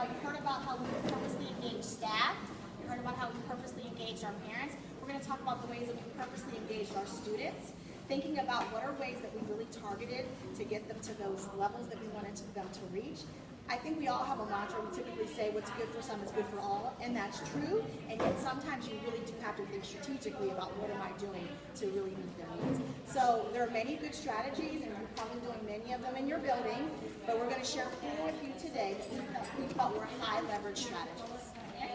you've heard about how we purposely engage staff. You heard about how we purposely engaged our parents. We're going to talk about the ways that we purposely engaged our students, thinking about what are ways that we really targeted to get them to those levels that we wanted them to reach. I think we all have a mantra. We typically say what's good for some is good for all, and that's true. And yet sometimes you really do have to think strategically about what am I doing to really meet their needs. So there are many good strategies, and you're probably doing many of them in your building, but we're going to share 4 with you today that we felt were high leverage strategies. Okay?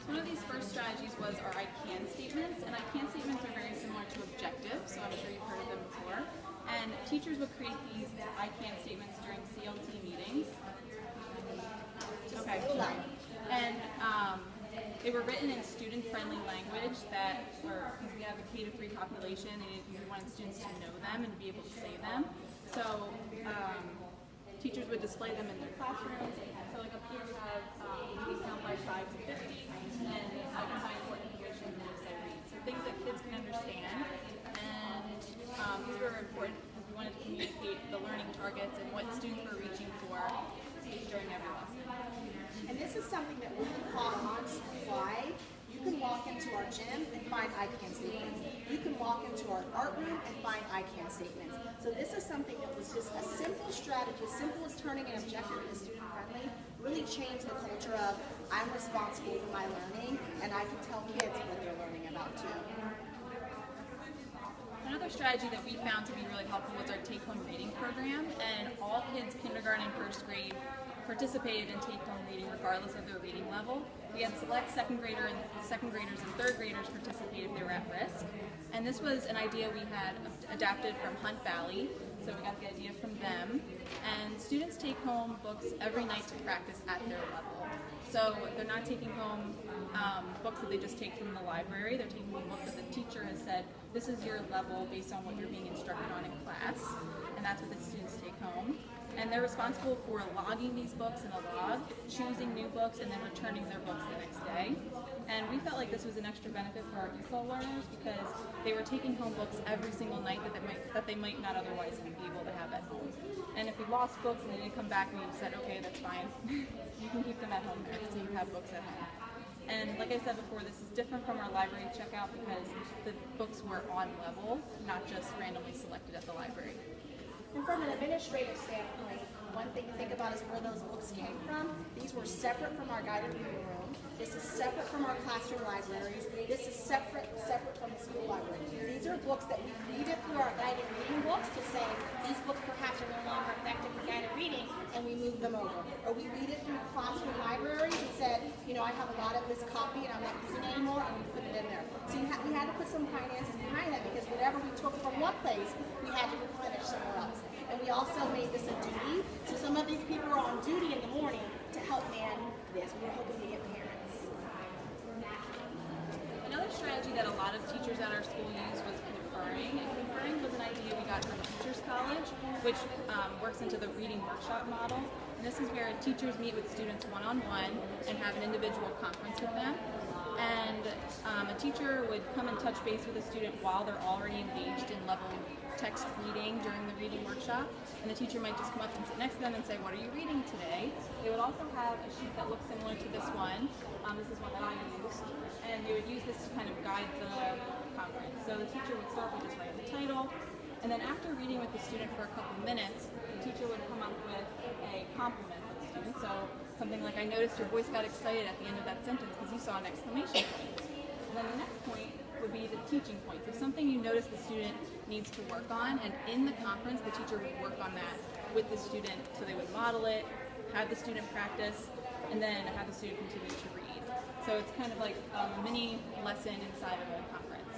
One of these first strategies was our I can statements, and I can statements are very similar to objectives, so I'm sure you've heard of them before. And teachers would create these I can statements during CLT meetings. Okay. And they were written in student-friendly language that were, because we have a K-3 population, and we wanted students to know them and be able to say them. So teachers would display them in their classrooms. So like up here we have please count by 5 to 50, and identify important information in the books I read. So things that kids can understand. And these were important because we wanted to communicate the learning targets and what students were reaching for during every lesson. And this is something that we call on supply. You can walk into our gym and find I can statements. You can walk into our art room and find I can statements. So this is something that was just a simple strategy, as simple as turning an objective into student friendly, really changed the culture of I'm responsible for my learning and I can tell kids what they're learning about too. Another strategy that we found to be really helpful was our take-home reading program, and all kids, kindergarten and first grade, participated in take-home reading regardless of their reading level. We had select second graders and third graders participate if they were at risk. And this was an idea we had adapted from Hunt Valley, so we got the idea from them. And students take home books every night to practice at their level. So they're not taking home books that they just take from the library. They're taking home books that the teacher has said, this is your level based on what you're being instructed on in class. And that's what the students take home. And they're responsible for logging these books in a log, choosing new books, and then returning their books the next day. And we felt like this was an extra benefit for our ESOL learners because they were taking home books every single night that they might not otherwise be able to have at home. And if we lost books and they didn't come back, we said, okay, that's fine. You can keep them at home there, so you have books at home. And like I said before, this is different from our library checkout because the books were on level, not just randomly selected at the library. And from an administrative standpoint, one thing to think about is where those books came from. These were separate from our guided reading room. This is separate from our classroom libraries. This is separate from the school library. These are books that we weeded through our guided reading books to say these books perhaps are no longer effective for guided reading, and we moved them over. Or we weeded through classroom libraries and said, you know, I have a lot of this copy and I'm not using it anymore, and we put it in there. So we had to put some finances behind that because whatever we took from one place, we had to replenish somewhere else. And we also made this a duty. So some of these people are on duty in the morning to help man this. We're hoping to get parents. Another strategy that a lot of teachers at our school used was conferring. And conferring was an idea we got from Teachers College, which works into the reading workshop model. And this is where teachers meet with students one-on-one and have an individual conference with them. And a teacher would come and touch base with a student while they're already engaged in level text reading during the reading workshop, and the teacher might just come up and sit next to them and say, what are you reading today? They would also have a sheet that looks similar to this one. This is one that I used, and they would use this to kind of guide the conference. So the teacher would start with just writing the title, and then after reading with the student for a couple minutes, the teacher would come up with a compliment for the student. So something like, I noticed your voice got excited at the end of that sentence because you saw an exclamation point. And then the next point would be the teaching point. So something you notice the student needs to work on, and in the conference the teacher would work on that with the student. So they would model it, have the student practice, and then have the student continue to read. So it's kind of like a mini lesson inside of a conference.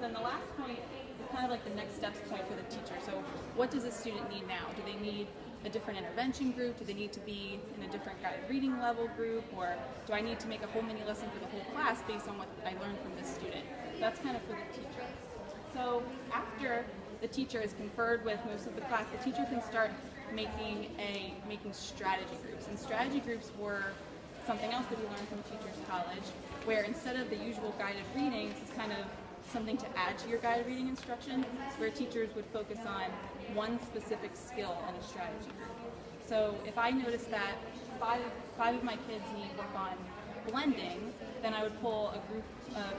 Then the last point is kind of like the next steps point for the teacher. So what does the student need now? Do they need a different intervention group? Do they need to be in a different guided reading level group? Or do I need to make a whole mini lesson for the whole class based on what I learned from this student? That's kind of for the teacher. So after the teacher is conferred with most of the class, the teacher can start making strategy groups. And strategy groups were something else that we learned from Teachers College, where instead of the usual guided readings, it's kind of something to add to your guided reading instruction, where teachers would focus on one specific skill in a strategy group. So if I noticed that five of my kids need work on blending, then I would pull a group of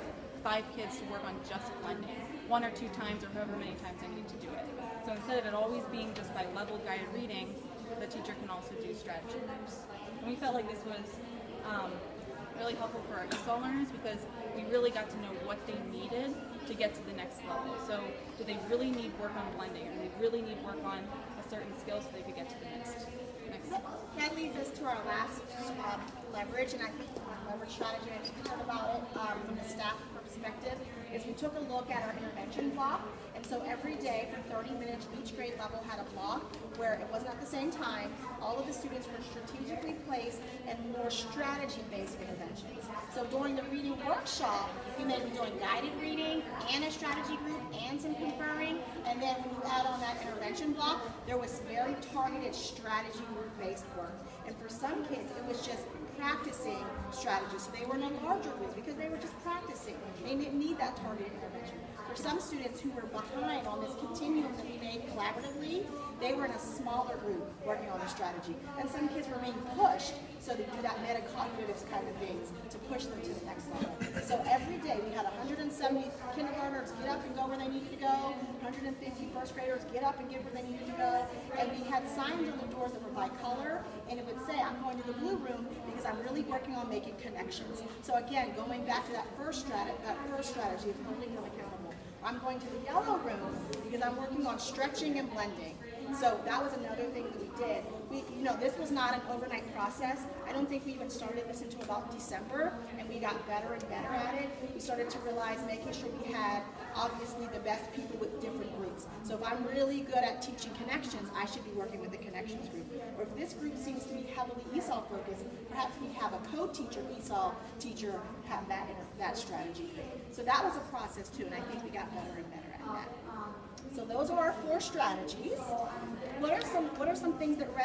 5 kids to work on just blending, 1 or 2 times or however many times I need to do it. So instead of it always being just by level guided reading, the teacher can also do strategy groups. And we felt like this was really helpful for our ESOL learners because we really got to know what they needed to get to the next level. So do they really need work on blending, or do they really need work on a certain skill so they could get to the next level? That leads us to our last leverage, and I think leverage strategy, I think we heard about it from the staff perspective, is we took a look at our intervention block, and so every day for 30 minutes, each grade level had a block where it wasn't at the same time. All of the students were strategically placed in more strategy-based interventions. So during the reading workshop, we may be doing guided reading and a strategy group and some conferring, and then when you add on that intervention block, there was very targeted strategy group-based work. And for some kids, it was just practicing strategies. So they were in a larger groups because they were just practicing. They didn't need that targeted intervention. For some students who were behind on this continuum that we made collaboratively, they were in a smaller group working on the strategy. And some kids were being pushed so they do that metacognitive kind of things to push them to the next level. So every day we had 170 kindergartners get up and go where they needed to go, 150 first graders get up and get where they needed to go, and we had signs on the doors that were by color, and it would say, I'm going to the blue room because I'm really working on making connections. So again, going back to that first strategy of holding them accountable. I'm going to the yellow room because I'm working on stretching and blending. So that was another thing that we did. This was not an overnight process. I don't think we even started this until about December, and we got better and better at it. We started to realize making sure we had, obviously, the best people with different groups. So if I'm really good at teaching connections, I should be working with the connections group. Or if this group seems to be heavily ESOL focused, perhaps we have a co-teacher, ESOL teacher, have that strategy group. So that was a process too, and I think we got better and better at that. So those are our 4 strategies. What are some things that